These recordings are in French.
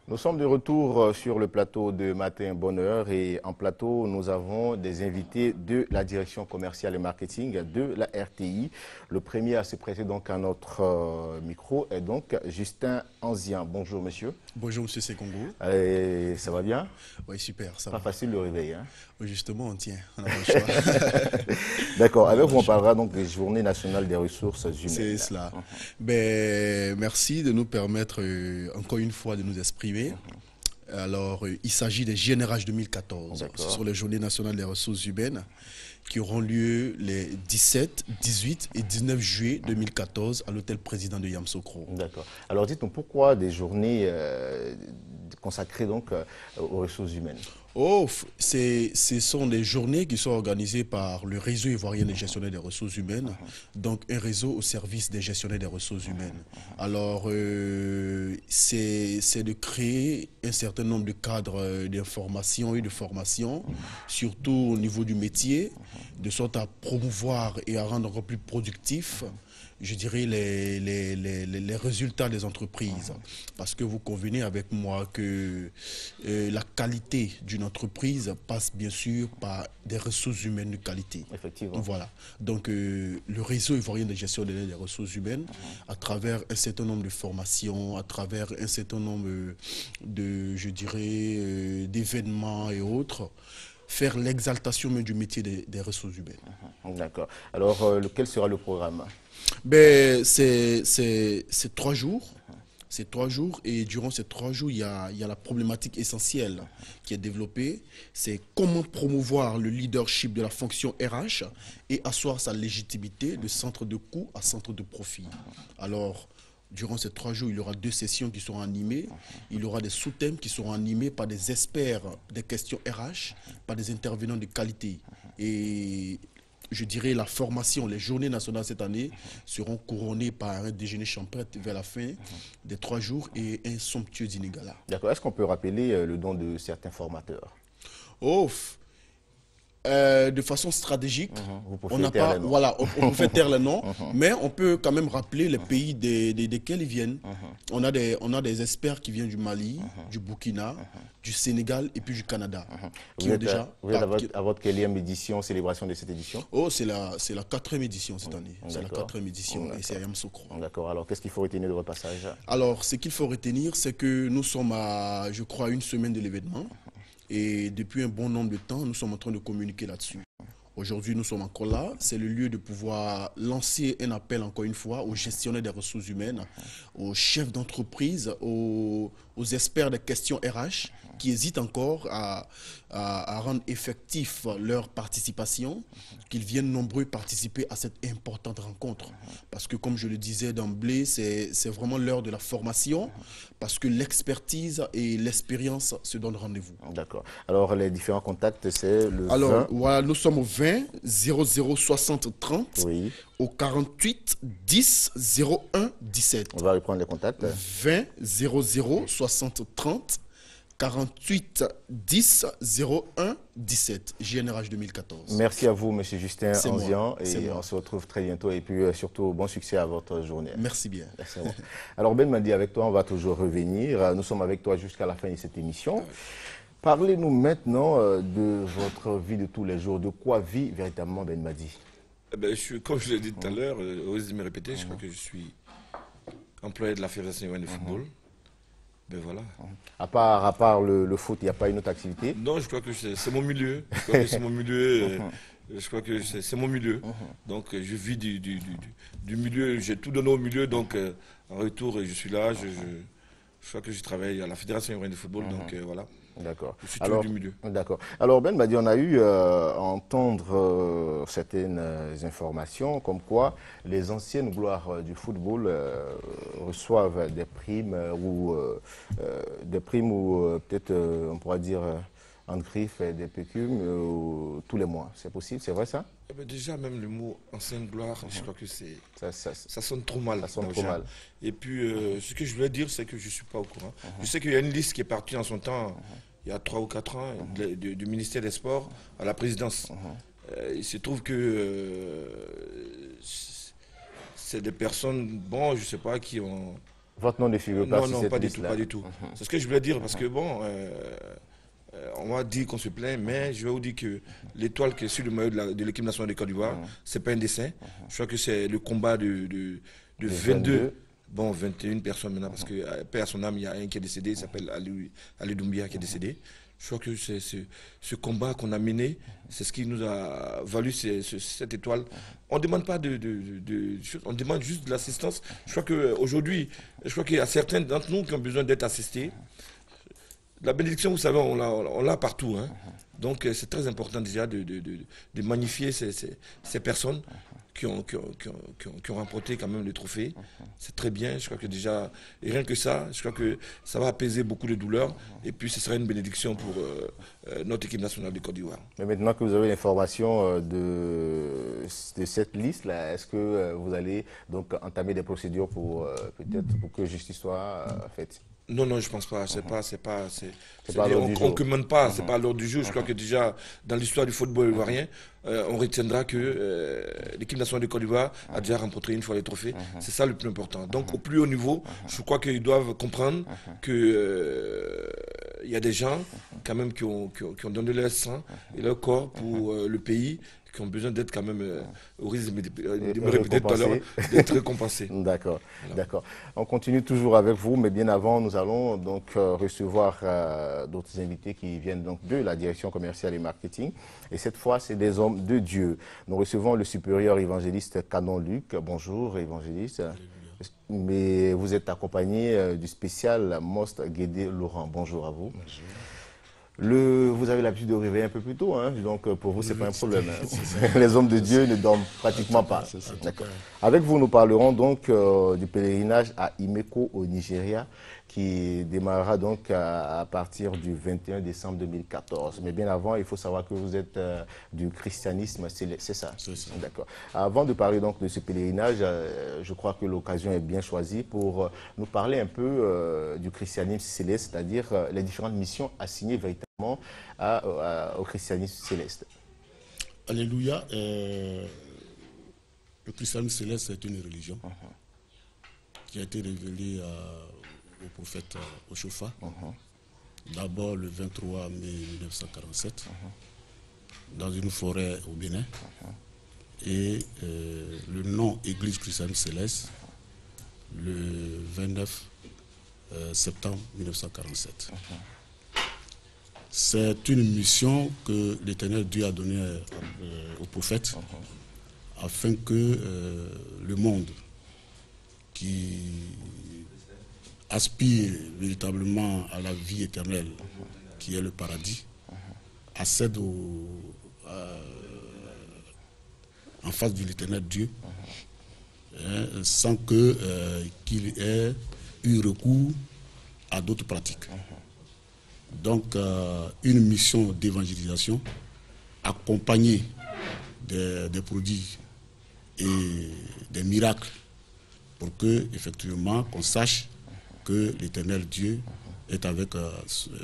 Nous sommes de retour sur le plateau de Matin Bonheur et en plateau, nous avons des invités de la direction commerciale et marketing de la RTI. Le premier à se prêter donc à notre micro est donc Justin Anzian. Bonjour monsieur. Bonjour monsieur Sekongo. Ça va bien? Oui, super, ça Pas va. facile de réveiller, hein? Oui, justement, on tient, on n'a pas le choix. D'accord, On n'a avec pas vous le on choix. parlera donc des journées nationales des ressources C'est humaines. cela. Ben, merci de nous permettre encore une fois de nous exprimer. Alors, il s'agit des GNRH 2014. Ce D'accord. sont les Journées nationales des ressources humaines qui auront lieu les 17, 18 et 19 juillet 2014 à l'hôtel président de Yamoussoukro. D'accord. Alors dites-nous pourquoi des journées consacrées donc aux ressources humaines? Oh, ce sont des journées qui sont organisées par le réseau ivoirien des gestionnaires des ressources humaines, donc un réseau au service des gestionnaires des ressources humaines. Alors, c'est de créer un certain nombre de cadres d'information et de formation, surtout au niveau du métier, de sorte à promouvoir et à rendre encore plus productif, je dirais, les résultats des entreprises. Parce que vous convenez avec moi que la qualité d'une entreprise passe bien sûr par des ressources humaines de qualité. Effectivement. Voilà. Donc le réseau ivoirien de gestion des ressources humaines, à travers un certain nombre de formations, à travers un certain nombre de, je dirais, d'événements et autres, faire l'exaltation même du métier des ressources humaines. D'accord. Alors, quel sera le programme? Ben, c'est 3 jours. C'est 3 jours et durant ces 3 jours, il y a la problématique essentielle qui est développée. C'est comment promouvoir le leadership de la fonction RH et asseoir sa légitimité de centre de coût à centre de profit. Alors, durant ces 3 jours, il y aura 2 sessions qui seront animées. Il y aura des sous-thèmes qui seront animés par des experts des questions RH, par des intervenants de qualité. Et je dirais, la formation, les journées nationales cette année seront couronnées par un déjeuner champêtre vers la fin des 3 jours et un somptueux dîner gala. D'accord. Est-ce qu'on peut rappeler le nom de certains formateurs? Oh, de façon stratégique, Vous on pouvez n'a taire pas, les noms. voilà, on peut faire taire les noms, mais on peut quand même rappeler les pays desquels ils viennent. On a des experts qui viennent du Mali, du Burkina, du Sénégal et puis du Canada, qui Vous ont êtes, déjà... vous êtes à votre quatrième édition, célébration de cette édition? Oh, c'est la quatrième édition cette année. C'est la D'accord. quatrième édition et c'est à Yamoussoukro. D'accord. Alors, qu'est-ce qu'il faut retenir de votre passage? Alors, ce qu'il faut retenir, c'est que nous sommes à, je crois, une semaine de l'événement. Et depuis un bon nombre de temps, nous sommes en train de communiquer là-dessus. Aujourd'hui, nous sommes encore là. C'est le lieu de pouvoir lancer un appel, encore une fois, aux gestionnaires des ressources humaines, aux chefs d'entreprise, aux experts des questions RH qui hésitent encore à rendre effectif leur participation, qu'ils viennent nombreux participer à cette importante rencontre. Parce que, comme je le disais d'emblée, c'est vraiment l'heure de la formation, parce que l'expertise et l'expérience se donnent rendez-vous. D'accord. Alors, les différents contacts, c'est le Alors, 20. voilà, nous sommes au 20 00 60 30, Oui. au 48 10 01 17. On va reprendre les contacts. 20 00 60 30, 48 10 01 17. GNRH 2014. Merci à vous, Monsieur Justin C'est moi, Anzian, c'est et moi. on se retrouve très bientôt. Et puis, surtout, bon succès à votre journée. Merci bien. Merci à vous. Alors, Ben Madi, avec toi, on va toujours revenir. Nous sommes avec toi jusqu'à la fin de cette émission. Parlez-nous maintenant de votre vie de tous les jours. De quoi vit véritablement Ben Madi? Eh ben, comme je l'ai dit tout à l'heure, osez me répéter, je crois que je suis employé de la Fédération ivoirienne de football. Ben voilà. À part le foot, il n'y a pas une autre activité? Non, je crois que c'est mon milieu. Je crois que c'est mon milieu. Je crois que c'est mon milieu. Donc je vis du milieu, j'ai tout donné au milieu, donc en retour, je suis là. Je crois que je travaille à la Fédération ivoirienne de football, donc voilà. D'accord. Je suis toujours du milieu. D'accord. Alors, Ben Madi, on a eu à entendre certaines informations comme quoi les anciennes gloires du football reçoivent des primes ou peut-être on pourra dire en griffe des pécumes tous les mois. C'est possible, c'est vrai ça? Eh ben, déjà, même le mot ancienne gloire, je crois que Ça ça sonne trop mal. Ça sonne trop déjà. mal. Et puis, ce que je voulais dire, c'est que je ne suis pas au courant. Je sais qu'il y a une liste qui est partie en son temps, il y a 3 ou 4 ans, du ministère des Sports à la présidence. Il se trouve que c'est des personnes, bon, je ne sais pas, qui ont Votre nom ne figure pas Non, sur non, cette pas du liste-là. tout, pas du tout. C'est ce que je voulais dire, parce que bon, on va dire qu'on se plaint, mais je vais vous dire que l'étoile qui est sur le maillot de l'équipe nationale de Côte d'Ivoire, c'est pas un dessin. Je crois que c'est le combat de 22, bon, 21 personnes maintenant, parce que paix à son âme, il y a un qui est décédé, il s'appelle Ali Doumbia qui est décédé. Je crois que c'est ce combat qu'on a mené, c'est ce qui nous a valu cette étoile. On ne demande pas on demande juste de l'assistance. Je crois qu'aujourd'hui, qu'il y a certains d'entre nous qui ont besoin d'être assistés. La bénédiction, vous savez, on l'a partout. Hein. Donc c'est très important déjà de magnifier ces personnes qui ont remporté quand même le trophée. C'est très bien, je crois que déjà, et rien que ça, je crois que ça va apaiser beaucoup de douleurs, et puis ce sera une bénédiction pour notre équipe nationale de Côte d'Ivoire. Mais maintenant que vous avez l'information de cette liste-là, est-ce que vous allez donc entamer des procédures pour peut-être pour que justice soit faite? Non, non, je pense pas. On ne commande pas, c'est pas à l'ordre du jour. Je crois que déjà, dans l'histoire du football ivoirien, on retiendra que l'équipe nationale de Côte d'Ivoire a déjà remporté une fois les trophées. C'est ça le plus important. Donc, au plus haut niveau, je crois qu'ils doivent comprendre que il y a des gens, quand même, qui ont donné leur sang et leur corps pour le pays, qui ont besoin d'être quand même, au risque de me répéter tout à l'heure, d'être récompensés. D'accord, d'accord. On continue toujours avec vous, mais bien avant, nous allons donc recevoir d'autres invités qui viennent donc de la direction commerciale et marketing. Et cette fois, c'est des hommes de Dieu. Nous recevons le supérieur évangéliste Canon Luc. Bonjour, évangéliste. Mais vous êtes accompagné du spécial Most Guédé Laurent. Bonjour à vous. Bonjour. Vous avez l'habitude de réveiller un peu plus tôt, hein, donc pour vous, ce n'est pas un problème. Hein. Les hommes de Dieu ne dorment pratiquement pas. Avec vous, nous parlerons donc du pèlerinage à Imeko au Nigeria, qui démarrera donc à partir du 21 décembre 2014. Mais bien avant, il faut savoir que vous êtes du christianisme, c'est ça? C'est ça. D'accord. Avant de parler donc de ce pèlerinage, je crois que l'occasion est bien choisie pour nous parler un peu du christianisme céleste, c'est-à-dire les différentes missions assignées véritablement au christianisme céleste. Alléluia. Le christianisme céleste est une religion qui a été révélée au prophète Oshofa, d'abord le 23 mai 1947, dans une forêt au Bénin. Et le nom Église chrétienne céleste, le 29 septembre 1947. C'est une mission que l'Éternel Dieu a donnée au prophète afin que le monde qui aspire véritablement à la vie éternelle, qui est le paradis, accède en face de l'Éternel Dieu, sans qu'il ait eu recours à d'autres pratiques. Donc, une mission d'évangélisation accompagnée des prodiges et des miracles pour que, effectivement, qu'on sache que l'Éternel Dieu est avec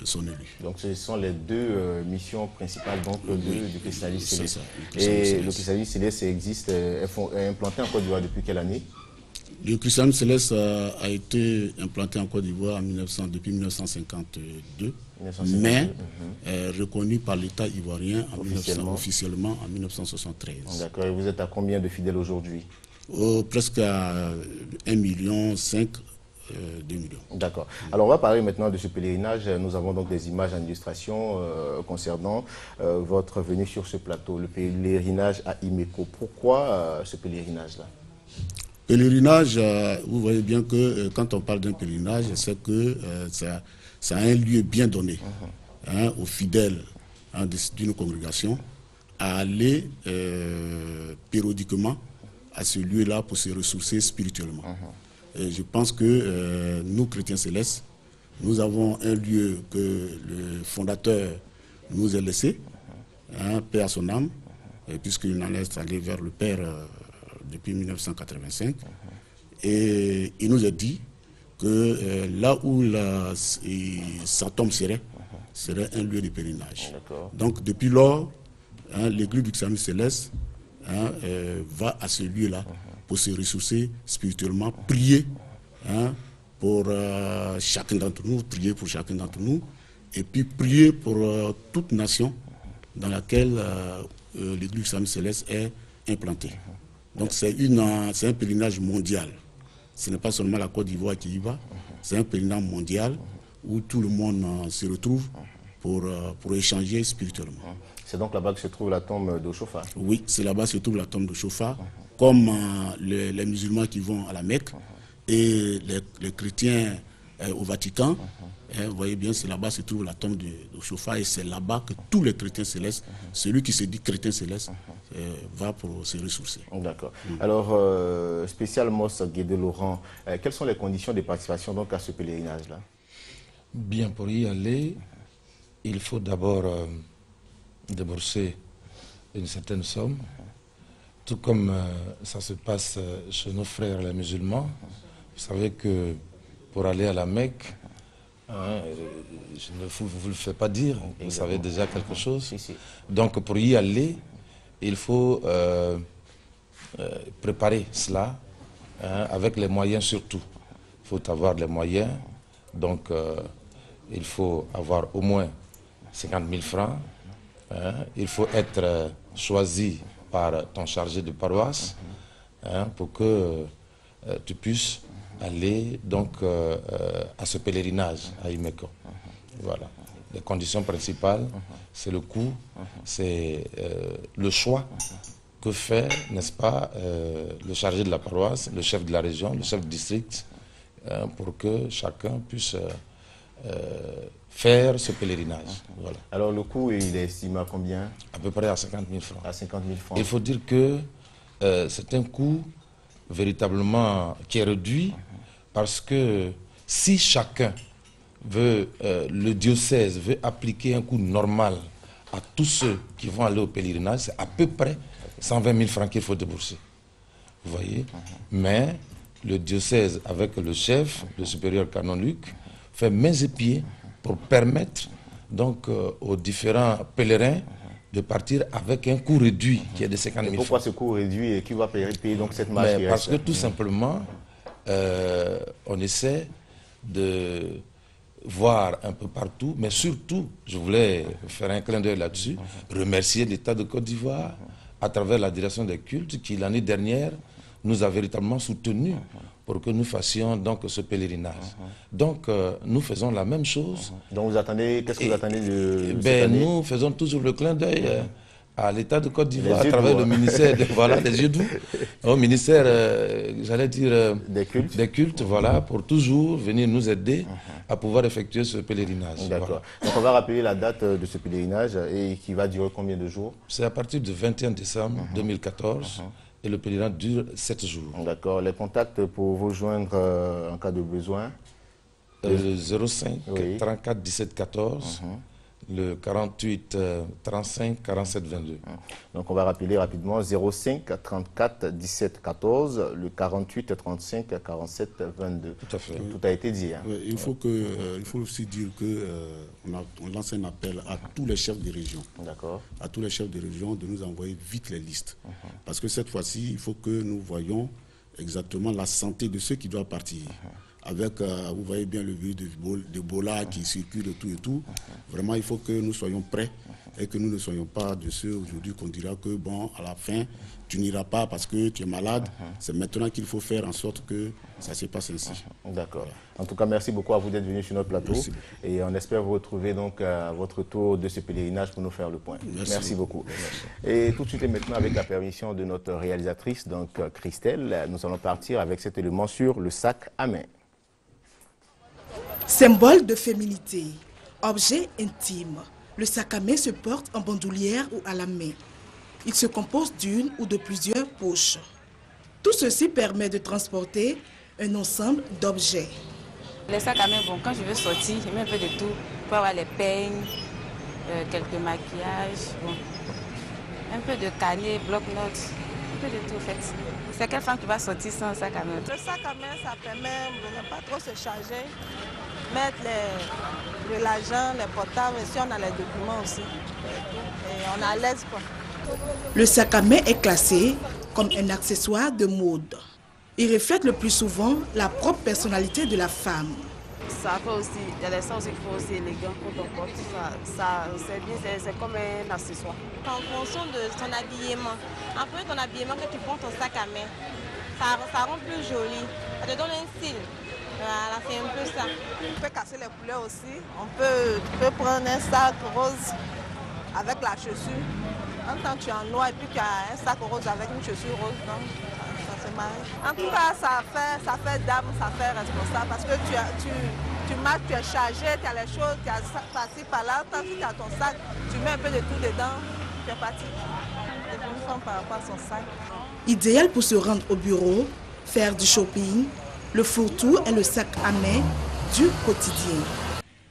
son élu. Donc ce sont les deux missions principales donc, du christianisme céleste. Et le christianisme céleste existe, est implanté en Côte d'Ivoire depuis quelle année? Le christianisme céleste a été implanté en Côte d'Ivoire depuis 1952, mais reconnu par l'État ivoirien officiellement en 1973. D'accord. Et vous êtes à combien de fidèles aujourd'hui? Presque à 1,5 million. 2 millions. D'accord. Alors on va parler maintenant de ce pèlerinage. Nous avons donc des images en illustration concernant votre venue sur ce plateau, le pèlerinage à Imeko. Pourquoi ce pèlerinage-là? Pèlerinage, vous voyez bien que quand on parle d'un pèlerinage, c'est que c'est un lieu bien donné aux fidèles d'une congrégation à aller périodiquement à ce lieu-là pour se ressourcer spirituellement. Et je pense que nous, chrétiens célestes, nous avons un lieu que le fondateur nous a laissé, paix à son âme, puisqu'il en est allé vers le Père depuis 1985. Et il nous a dit que là où sa tombe serait un lieu de pèlerinage. Donc depuis lors, l'église du christianisme céleste va à ce lieu-là pour se ressourcer spirituellement, prier pour chacun d'entre nous, prier pour chacun d'entre nous, et puis prier pour toute nation dans laquelle l'Église islamique céleste est implantée. Donc c'est un pèlerinage mondial. Ce n'est pas seulement la Côte d'Ivoire qui y va, c'est un pèlerinage mondial où tout le monde se retrouve pour échanger spirituellement. C'est donc là-bas que se trouve la tombe de Chofa. Oui, c'est là-bas que se trouve la tombe de Chofa, comme les musulmans qui vont à la Mecque et les chrétiens au Vatican. Vous voyez bien, c'est là-bas que se trouve la tombe de Chofa et c'est là-bas que tous les chrétiens célestes, celui qui se dit chrétien céleste, va pour se ressourcer. D'accord. Alors, spécial Mos Guédé-Laurent, quelles sont les conditions de participation donc, à ce pèlerinage-là? Bien, pour y aller, il faut d'abord débourser une certaine somme, tout comme ça se passe chez nos frères les musulmans. Vous savez que pour aller à la Mecque, je ne vous le fais pas dire, vous savez déjà quelque chose. Donc pour y aller, il faut préparer cela avec les moyens surtout. Il faut avoir les moyens, donc il faut avoir au moins 50 000 francs. Il faut être choisi par ton chargé de paroisse pour que tu puisses aller donc à ce pèlerinage à Imeko. Voilà. Les conditions principales, c'est le coût, c'est le choix que fait, n'est-ce pas, le chargé de la paroisse, le chef de la région, le chef de district, pour que chacun puisse faire ce pèlerinage. Voilà. Alors le coût, il est estimé à combien? À peu près à 50 000 francs. À 50 000 francs. Il faut dire que c'est un coût véritablement qui est réduit parce que si chacun veut, le diocèse veut appliquer un coût normal à tous ceux qui vont aller au pèlerinage, c'est à peu près 120 000 francs qu'il faut débourser. Vous voyez? Mais le diocèse, avec le chef, le supérieur canon Luc, fait mains et pieds pour permettre donc aux différents pèlerins de partir avec un coût réduit qui est de 50 000 francs. Pourquoi ce coût réduit et qui va payer donc cette marche? Parce que tout simplement, on essaie de voir un peu partout, mais surtout, je voulais faire un clin d'œil là-dessus, remercier l'État de Côte d'Ivoire à travers la direction des cultes qui l'année dernière nous a véritablement soutenus pour que nous fassions donc ce pèlerinage. Donc nous faisons la même chose. Donc vous attendez, qu'est-ce que vous attendez de cette année? Nous faisons toujours le clin d'œil à l'État de Côte d'Ivoire à travers le ministère voilà, des yeux doux, au ministère, j'allais dire, des cultes, voilà, pour toujours venir nous aider à pouvoir effectuer ce pèlerinage. D'accord. Voilà. Donc on va rappeler la date de ce pèlerinage et qui va durer combien de jours? C'est à partir du 21 décembre 2014 et le pèlerinage dure 7 jours. D'accord. Les contacts pour vous joindre en cas de besoin? Le 05 34 17 14. Le 48 35 47 22. Donc on va rappeler rapidement 05 34 17 14, le 48 35 47 22. Tout à fait. Tout a été dit. Hein. Il faut aussi dire qu'on lance un appel à tous les chefs de région. D'accord. À tous les chefs de région de nous envoyer vite les listes. Parce que cette fois-ci, il faut que nous voyions exactement la santé de ceux qui doivent partir. Avec, vous voyez bien le virus d'Ebola qui circule et tout. Vraiment, il faut que nous soyons prêts et que nous ne soyons pas de ceux aujourd'hui qu'on dira que, bon, à la fin, tu n'iras pas parce que tu es malade. C'est maintenant qu'il faut faire en sorte que ça se passe ainsi. D'accord. En tout cas, merci beaucoup à vous d'être venu sur notre plateau. Et on espère vous retrouver donc à votre tour de ce pèlerinage pour nous faire le point. Merci beaucoup. Et tout de suite et maintenant, avec la permission de notre réalisatrice, donc Christelle, nous allons partir avec cet élément sur le sac à main. Symbole de féminité, objet intime, le sac à main se porte en bandoulière ou à la main. Il se compose d'une ou de plusieurs poches. Tout ceci permet de transporter un ensemble d'objets. Les sacs à main, bon, quand je veux sortir, je mets un peu de tout pour avoir les peignes, quelques maquillages, bon, un peu de carnet, bloc-notes, un peu de tout en fait. C'est quelle femme qui va sortir sans sac à main? Le sac à main, ça permet de ne pas trop se charger, mettre de l'argent, les portables, et si on a les documents aussi. Et on est à l'aise quoi. Le sac à main est classé comme un accessoire de mode. Il reflète le plus souvent la propre personnalité de la femme. Ça fait aussi, il y a des sens qu'il faut aussi élégant pour ton corps. Ça c'est bien, c'est comme un accessoire. En fonction de son habillement, un peu ton habillement que tu prends ton sac à main, ça rend plus joli, ça te donne un style. Voilà, c'est un peu ça. On peut casser les couleurs aussi. Tu peux prendre un sac rose avec la chaussure. En temps tu es en noir et puis tu as un sac rose avec une chaussure rose. Donc, ça se marie. En tout cas, ça fait dame, ça fait responsable parce que tu marches, tu es chargé, tu as les choses, tu as par-ci, par-là. Tant que tu as ton sac, tu mets un peu de tout dedans, tu es parti. C'est une femme par rapport à son sac. Idéal pour se rendre au bureau, faire du shopping, le fourre-tout est le sac à main du quotidien.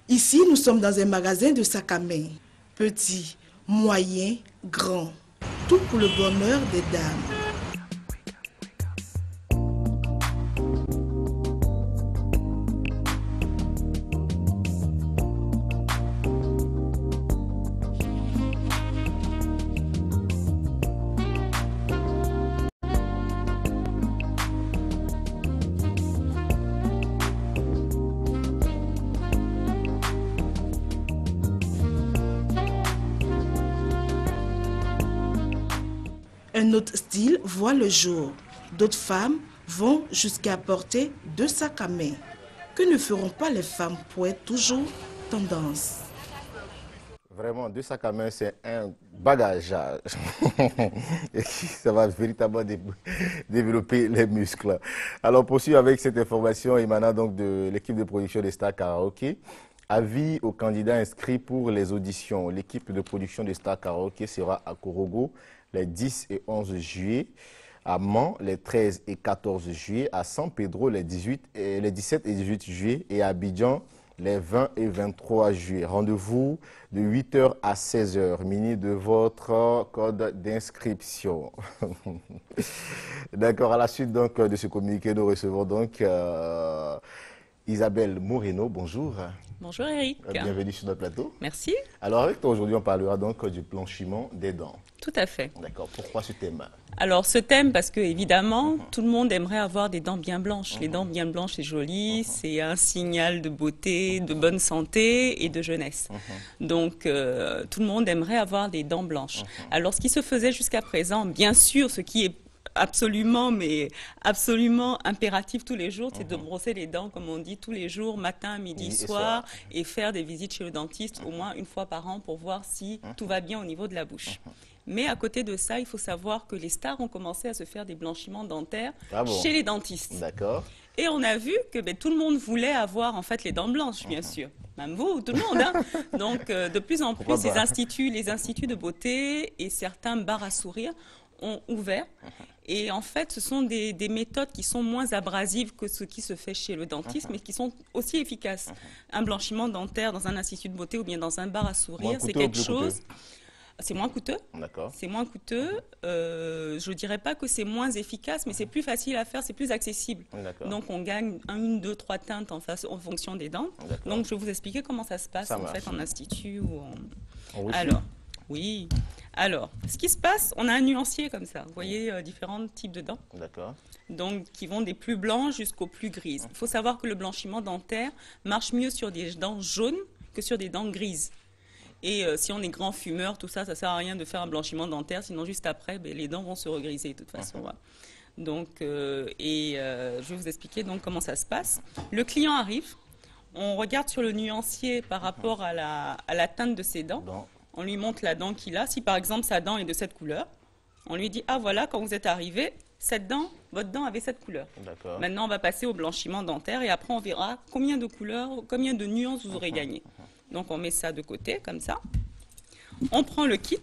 Ici, nous sommes dans un magasin de sacs à main. Petit, moyen, grand. Tout pour le bonheur des dames. Un autre style voit le jour. D'autres femmes vont jusqu'à porter 2 sacs à main. Que ne feront pas les femmes pour être toujours tendance? Vraiment, 2 sacs à main, c'est un bagage. Ça va véritablement développer les muscles. Alors, poursuivons avec cette information émanant donc de l'équipe de production des Stars Karaoké. Avis aux candidats inscrits pour les auditions. L'équipe de production des Stars Karaoké sera à Korogo les 10 et 11 juillet, à Mans les 13 et 14 juillet, à San Pedro les 17 et 18 juillet et à Abidjan les 20 et 23 juillet. Rendez-vous de 8h à 16h, muni de votre code d'inscription. D'accord, à la suite donc de ce communiqué, nous recevons donc Isabelle Moreno. Bonjour. Bonjour Eric. Bienvenue sur notre plateau. Merci. Alors avec toi aujourd'hui, on parlera donc du blanchiment des dents. Tout à fait. D'accord. Pourquoi ce thème? Alors ce thème, parce que évidemment, tout le monde aimerait avoir des dents bien blanches. Les dents bien blanches, c'est joli, c'est un signal de beauté, de bonne santé et de jeunesse. Donc tout le monde aimerait avoir des dents blanches. Alors ce qui se faisait jusqu'à présent, bien sûr, ce qui est absolument, mais absolument impératif tous les jours, c'est de brosser les dents, comme on dit, tous les jours, matin, midi, soir, et faire des visites chez le dentiste au moins une fois par an pour voir si tout va bien au niveau de la bouche. Mais à côté de ça, il faut savoir que les stars ont commencé à se faire des blanchiments dentaires chez les dentistes. D'accord. Et on a vu que tout le monde voulait avoir en fait les dents blanches, bien sûr. Même vous, tout le monde. Hein. Donc de plus en plus, les instituts de beauté et certains bars à sourire ont ouvert. Et en fait, ce sont des méthodes qui sont moins abrasives que ce qui se fait chez le dentiste, mais qui sont aussi efficaces. Un blanchiment dentaire dans un institut de beauté ou bien dans un bar à sourire, c'est quelque chose... C'est moins coûteux. D'accord. C'est moins coûteux. Je ne dirais pas que c'est moins efficace, mais c'est plus facile à faire, c'est plus accessible. Donc on gagne 1, 2, 3 teintes en fonction des dents. Donc je vais vous expliquer comment ça se passe en institut ou en... Alors, oui. Alors, ce qui se passe, on a un nuancier comme ça. Vous voyez différents types de dents. D'accord. Donc, qui vont des plus blancs jusqu'aux plus grises. Il faut savoir que le blanchiment dentaire marche mieux sur des dents jaunes que sur des dents grises. Et si on est grand fumeur, tout ça, ça ne sert à rien de faire un blanchiment dentaire, sinon juste après, les dents vont se regriser de toute façon. Voilà. Donc, je vais vous expliquer donc comment ça se passe. Le client arrive, on regarde sur le nuancier par rapport à la teinte de ses dents. On lui montre la dent qu'il a. Si par exemple sa dent est de cette couleur, on lui dit « Ah voilà, quand vous êtes arrivé, votre dent avait cette couleur. Maintenant, on va passer au blanchiment dentaire et après on verra combien de couleurs, combien de nuances vous aurez gagné. » Donc on met ça de côté, comme ça. On prend le kit.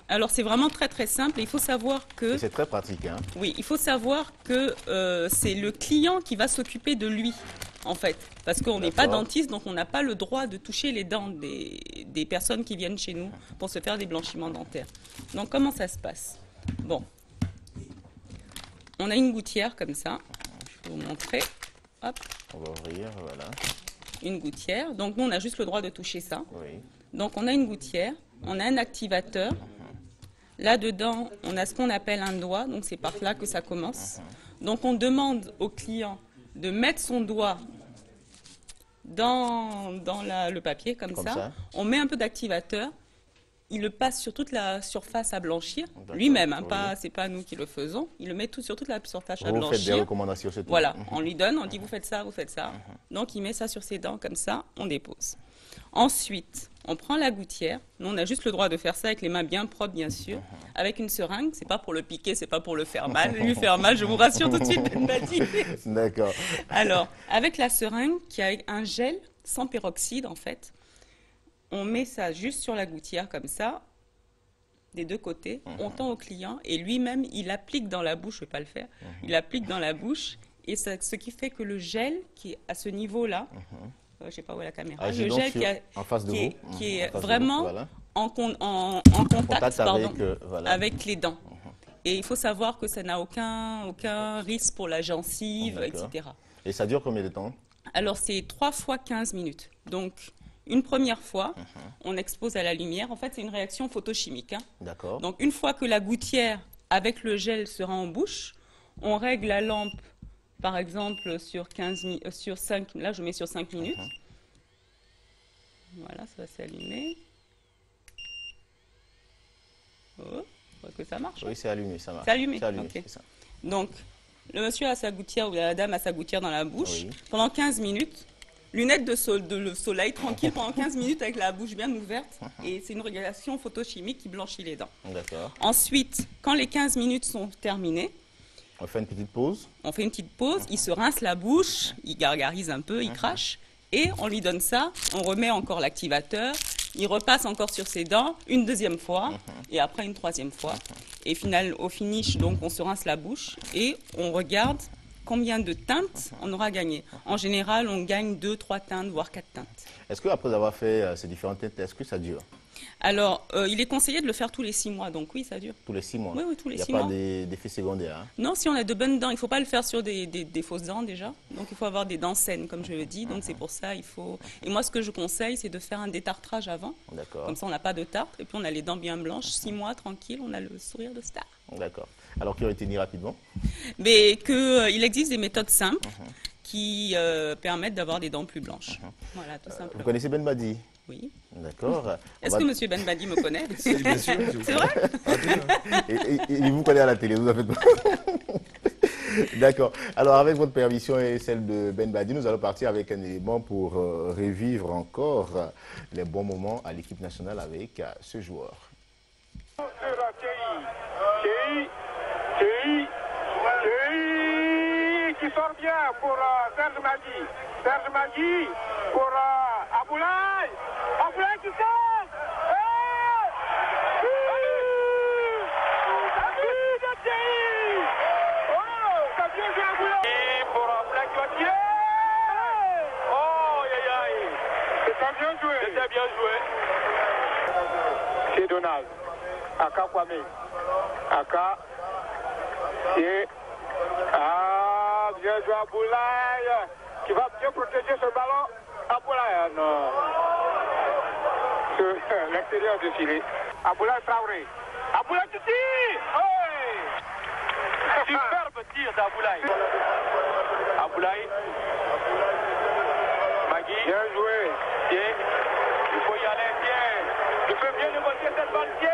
Alors c'est vraiment très très simple. Il faut savoir que... C'est très pratique. Hein? Oui, il faut savoir que c'est le client qui va s'occuper de lui, en fait. Parce qu'on n'est pas dentiste, donc on n'a pas le droit de toucher les dents des personnes qui viennent chez nous pour se faire des blanchiments dentaires. Donc comment ça se passe? Bon. On a une gouttière comme ça. Je vais vous montrer. Hop. On va ouvrir, voilà. Une gouttière. Donc, nous, on a juste le droit de toucher ça. Oui. Donc, on a une gouttière, on a un activateur. Là-dedans, on a ce qu'on appelle un doigt. Donc, c'est par là que ça commence. Donc on demande au client de mettre son doigt dans le papier, comme ça. On met un peu d'activateur. Il le passe sur toute la surface à blanchir, lui-même, hein, c'est pas nous qui le faisons. Il le met tout sur toute la surface à blanchir. Vous faites des recommandations, c'est tout. Voilà, on lui donne, on dit vous faites ça, vous faites ça. Donc il met ça sur ses dents comme ça, on dépose. Ensuite, on prend la gouttière. Nous, on a juste le droit de faire ça avec les mains bien propres, bien sûr, avec une seringue. C'est pas pour le piquer, c'est pas pour le faire mal. Lui faire mal, je vous rassure tout de suite, Ben Badi. D'accord. Alors, avec la seringue, qui a un gel sans peroxyde, en fait, on met ça juste sur la gouttière, comme ça, des deux côtés. On tend au client et lui-même, il applique dans la bouche, je ne vais pas le faire, il applique dans la bouche. Et ça, ce qui fait que le gel, qui est à ce niveau-là, je ne sais pas où est la caméra, le gel qui est vraiment en contact avec les dents. Et il faut savoir que ça n'a aucun risque pour la gencive, etc. Et ça dure combien de temps? Alors, c'est 3 fois 15 minutes. Donc, une première fois, on expose à la lumière. En fait, c'est une réaction photochimique. Hein. D'accord. Donc, une fois que la gouttière avec le gel sera en bouche, on règle la lampe, par exemple, sur 5, là, je mets sur 5 minutes. Voilà, ça va s'allumer. Oh, je vois que ça marche. Oui, c'est allumé, ça marche. C'est allumé, okay. Ça. Donc, le monsieur a sa gouttière ou la dame a sa gouttière dans la bouche. Pendant 15 minutes, lunettes de soleil, tranquille, pendant 15 minutes avec la bouche bien ouverte. Et c'est une régulation photochimique qui blanchit les dents. D'accord. Ensuite, quand les 15 minutes sont terminées, on fait une petite pause. On fait une petite pause, il se rince la bouche, il gargarise un peu, il crache. Et on lui donne ça, on remet encore l'activateur, il repasse encore sur ses dents une deuxième fois, et après une troisième fois. Et au finish, donc, on se rince la bouche et on regarde combien de teintes on aura gagné. En général, on gagne 2, 3 teintes, voire 4 teintes. Est-ce qu'après avoir fait ces différentes teintes, est-ce que ça dure? Alors, il est conseillé de le faire tous les 6 mois, donc oui, ça dure. Tous les 6 mois? Oui, tous les 6 mois. Il n'y a pas d'effet secondaire? Hein? Non, si on a de bonnes dents, il ne faut pas le faire sur des fausses dents déjà. Donc, il faut avoir des dents saines, comme je le dis. Donc, c'est pour ça, il faut... Et moi, ce que je conseille, c'est de faire un détartrage avant. D'accord. Comme ça, on n'a pas de tartre. Et puis, on a les dents bien blanches. 6 mois, tranquille, on a le sourire de star. D'accord. Alors, qui retenir rapidement? Mais il existe des méthodes simples qui permettent d'avoir des dents plus blanches. Voilà, tout simplement. Vous connaissez Ben Badi? Oui. D'accord. Est-ce que M. Ben Badi me connaît? Bien sûr. C'est vrai? et il vous connaît à la télé, vous avez... D'accord. Alors, avec votre permission et celle de Ben Badi, nous allons partir avec un élément pour revivre encore les bons moments à l'équipe nationale avec ce joueur. Qui sort bien pour Serge Madi. Serge Madi pour Aboulaye. Aboulaye qui sort. C'était bien joué. C'est Donald. Aka Kwame. Aka. Et bien joué Aboulaye. Qui va bien protéger ce ballon. Aboulaye, non. Sur l'extérieur du filet. Aboulaye Traoré. Aboulaye qui tire. Superbe tir d'Aboulaye. Aboulaye. Magui. Bien joué. Bien. Il faut y aller, bien. Il peut bien négocier cette balle, bien.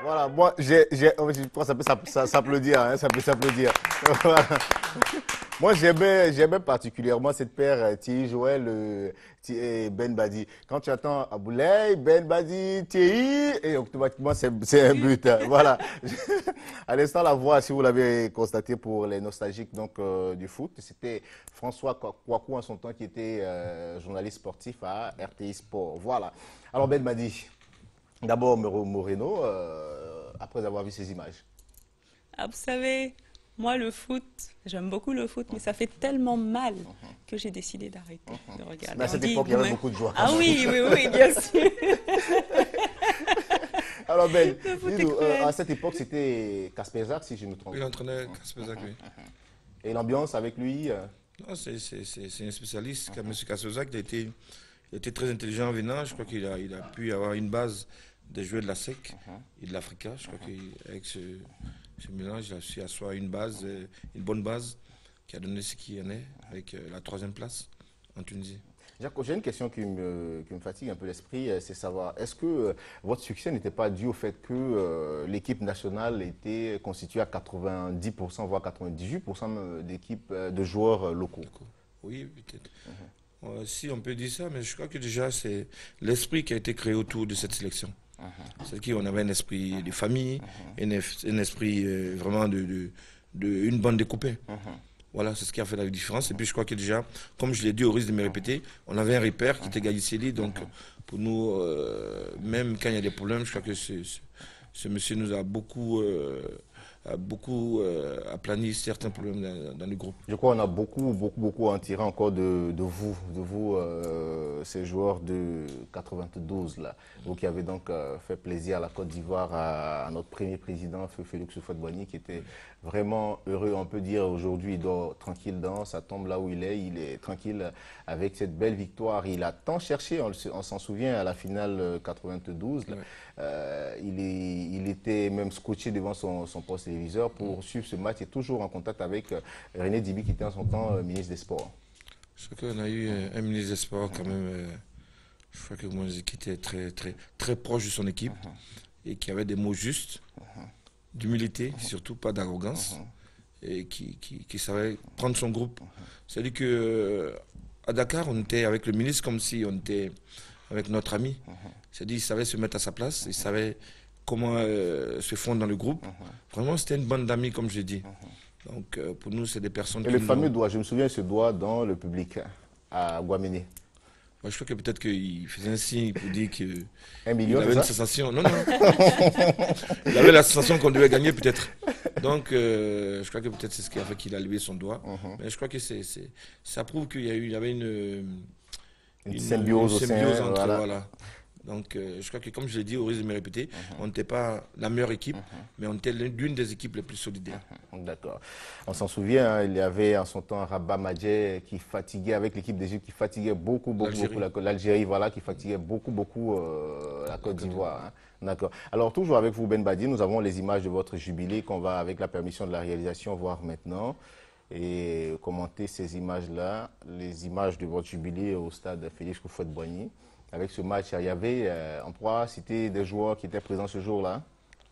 Voilà, moi, je pense que ça peut s'applaudir, hein, ça peut s'applaudir. Voilà. Moi, j'aimais particulièrement cette paire Thierry Joël et Ben Badi. Quand tu attends Aboulaye, Ben Badi, Thierry, et automatiquement, c'est un but. Voilà. À l'instant, la voix, si vous l'avez constaté pour les nostalgiques donc, du foot, c'était François Kouakou en son temps qui était journaliste sportif à RTI Sport. Voilà. Alors, Ben Badi, d'abord Moreno, après avoir vu ces images. Ah, vous savez, moi, le foot, j'aime beaucoup le foot, mais ça fait tellement mal que j'ai décidé d'arrêter de regarder. Mais à cette époque, il y avait beaucoup de joie. Ah oui, bien sûr. Alors, Ben, à cette époque, c'était Kasper Zak, si je ne me trompe pas. Il entraînait Kasper Zak, oui. Et l'ambiance avec lui Non, c'est un spécialiste, comme M. Kassoza, qui a été très intelligent en venant. Je crois qu'il a pu avoir une base des joueurs de la SEC et de l'Africa. Je crois qu'avec ce mélange, il a su asseoir une bonne base, qui a donné ce qu'il y en est, avec la 3e place en Tunisie. Jacques, j'ai une question qui me fatigue un peu l'esprit, c'est savoir, est-ce que votre succès n'était pas dû au fait que l'équipe nationale était constituée à 90%, voire 98% d'équipes de joueurs locaux? Oui, peut-être. Si on peut dire ça, mais je crois que déjà c'est l'esprit qui a été créé autour de cette sélection. C'est qu'on avait un esprit de famille, un esprit vraiment une bande de copains. Voilà, c'est ce qui a fait la différence. Et puis je crois que déjà, comme je l'ai dit, au risque de me répéter, on avait un repère qui était Gaïseli. Donc pour nous, même quand il y a des problèmes, je crois que ce monsieur nous a beaucoup aplani certains problèmes dans le groupe. Je crois qu'on a beaucoup à en tirer encore de vous, ces joueurs de 92 là. Vous qui avez donc fait plaisir à la Côte d'Ivoire, à notre premier président, Félix Houphouët-Boigny, qui était vraiment heureux, on peut dire aujourd'hui, il dort tranquille dans sa tombe là où il est tranquille avec cette belle victoire. Il a tant cherché, on s'en souvient, à la finale 92, là, il était même scotché devant son poste téléviseur pour suivre ce match et toujours en contact avec René Dibi qui était en son temps ministre des Sports. Je crois qu'on a eu un ministre des Sports quand même, je crois que moi, qui était très proche de son équipe et qui avait des mots justes, d'humilité, surtout pas d'arrogance, et qui savait prendre son groupe. C'est-à-dire qu'à Dakar, on était avec le ministre comme si on était avec notre ami. C'est-à-dire qu'il savait se mettre à sa place, il savait comment se fondre dans le groupe. Vraiment, c'était une bande d'amis, comme je l'ai dit. Donc, pour nous, c'est des personnes et le fameux doigt, je me souviens, ce doigt dans le public, à Guaméné. Je crois que peut-être qu'il faisait un signe pour dire qu'il avait une sensation. Non. Il avait la sensation qu'on devait gagner, peut-être. Donc, je crois que peut-être c'est ce qui a fait qu'il a levé son doigt. Mais je crois que ça prouve qu'il y avait une symbiose entre... Voilà. Donc, je crois que, comme je l'ai dit, au risque de me répéter, on n'était pas la meilleure équipe, mais on était l'une des équipes les plus solidaires. D'accord. On s'en souvient, hein, il y avait en son temps Rabat Madje qui fatiguait, avec l'équipe d'Égypte, qui fatiguait beaucoup l'Algérie, voilà, qui fatiguait beaucoup la Côte d'Ivoire. Hein. D'accord. Alors, toujours avec vous, Ben Badi, nous avons les images de votre jubilé qu'on va, avec la permission de la réalisation, voir maintenant et commenter ces images-là, les images de votre jubilé au stade Félix Houphouët-Boigny. Avec ce match, il y avait, on pourra citer des joueurs qui étaient présents ce jour-là.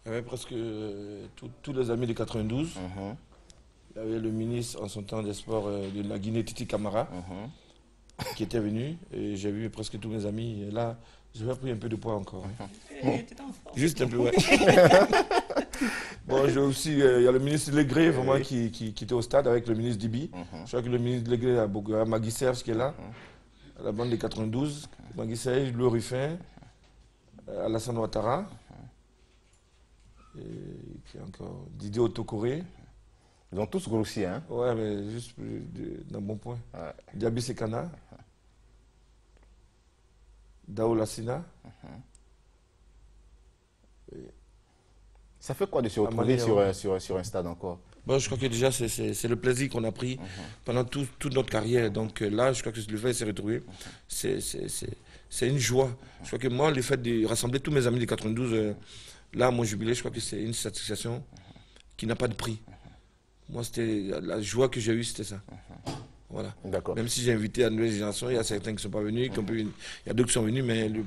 Il y avait presque tous les amis de 92. Il y avait le ministre en son temps des Sports de la Guinée, Titi Camara, qui était venu. Et j'ai vu presque tous mes amis. Et là, j'avais pris un peu de poids encore. Juste un peu, ouais. Bon, j'ai aussi, il y a le ministre Legré, vraiment, qui était au stade avec le ministre Dibi. Je crois que le ministre Legré a Magui Serge qui est là. La bande des 92, Magui Serge, Louis Ruffin, Alassane Ouattara, et qui est encore Didier Otokoré. Ils ont tous grossi, hein? Ouais, mais juste d'un bon point. Diaby Sekana, Dao Lassina. Ça fait quoi de se retrouver sur un stade encore? Bon, je crois que déjà, c'est le plaisir qu'on a pris pendant toute notre carrière. Donc là, je crois que le fait de se retrouver, c'est une joie. Je crois que moi, le fait de rassembler tous mes amis de 92, là, à mon jubilé, je crois que c'est une satisfaction qui n'a pas de prix. Moi, c'était la joie que j'ai eue, c'était ça. Voilà. Même si j'ai invité à la nouvelle génération, il y a certains qui ne sont pas venus, il y a d'autres qui sont venus, mais